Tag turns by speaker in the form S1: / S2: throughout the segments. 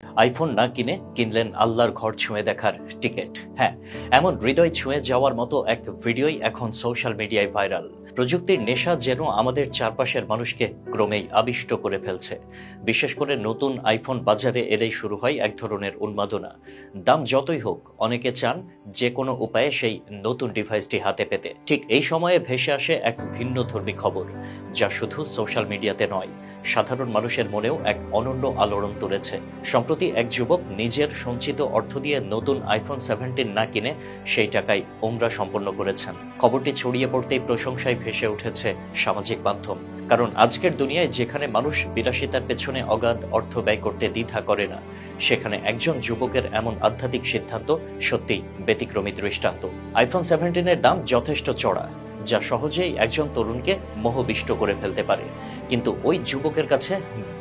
S1: IPhone না কিনে কিনলেন আল্লাহর ঘর ছুঁয়ে দেখার টিকিট। হ্যাঁ, এমন হৃদয় ছুঁয়ে যাওয়ার মতো এক ভিডিওই এখন সোশ্যাল মিডিয়ায় ভাইরাল। প্রযুক্তির নেশা যেন আমাদের চারপাশের মানুষকে ক্রমেই আবিষ্ট করে ফেলছে। বিশেষ করে নতুন আইফোন বাজারে এলেই শুরু হয় এক ধরনের উন্মাদনা। দাম যতই হোক, অনেকে চান যে কোনো উপায়ে সেই নতুন ডিভাইসটি হাতে পেতে। ঠিক এই সময়ে ভেসে আসে এক ভিন্নধর্মী খবর, যা শুধু সোশ্যাল মিডিয়াতে নয়, সাধারণ মানুষের মনেও এক অনন্য আলোড়ন তুলেছে। সম্প্রতি এক যুবক নিজের সঞ্চিত অর্থ দিয়ে নতুন আইফোন 17 না কিনে সেই টাকায় ওমরা সম্পন্ন করেছেন। খবরটি ছড়িয়ে পড়তেই প্রশংসায় ভেসে উঠেছে সামাজিক মাধ্যম। কারণ আজকের দুনিয়ায় যেখানে মানুষ বিলাসিতার পেছনে অগাধ অর্থ ব্যয় করতে দ্বিধা করে না, সেখানে একজন যুবকের এমন আধ্যাত্মিক সিদ্ধান্ত সত্যিই ব্যতিক্রমী দৃষ্টান্ত। আইফোন 17-এর দাম যথেষ্ট চড়া, যা সহজেই একজন তরুণকে মোহবিষ্ট করে ফেলতে পারে। কিন্তু ওই যুবকের কাছে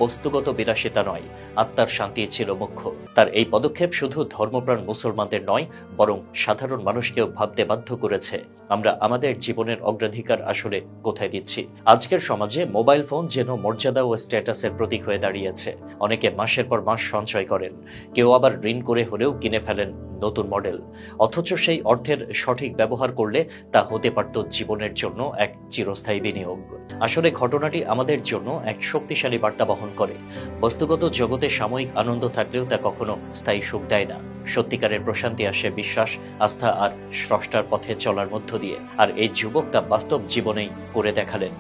S1: বস্তুগত বিলাসিতা নয়, আত্মার শান্তি ছিল মুখ্য। তার এই পদক্ষেপ শুধু ধর্মপ্রাণ মুসলমানদের নয়, বরং সাধারণ মানুষকেও ভাবতে বাধ্য করেছে আমরা আমাদের জীবনের অগ্রাধিকার আসলে কোথায় দিচ্ছি। আজকের সমাজে মোবাইল ফোন যেন মর্যাদা ও স্ট্যাটাসের প্রতীক হয়ে দাঁড়িয়েছে। অনেকে মাসের পর মাস সঞ্চয় করেন, কেউ আবার ঋণ করে হলেও কিনে ফেলেন নতুন মডেল। অথচ সেই অর্থের সঠিক ব্যবহার করলে তা হতে পারত জীবনের জন্য এক চিরস্থায়ী বিনিয়োগ। আসলে ঘটনাটি আমাদের জন্য এক শক্তিশালী বার্তা বহন করে। বস্তুগত জগতে সাময়িক আনন্দ থাকলেও তা কখনো স্থায়ী সুখ দেয় না। সত্যিকারের প্রশান্তি আসে বিশ্বাস, আস্থা আর স্রষ্টার পথে চলার মধ্য দিয়ে। আর এই যুবক তা বাস্তব জীবনেই করে দেখালেন।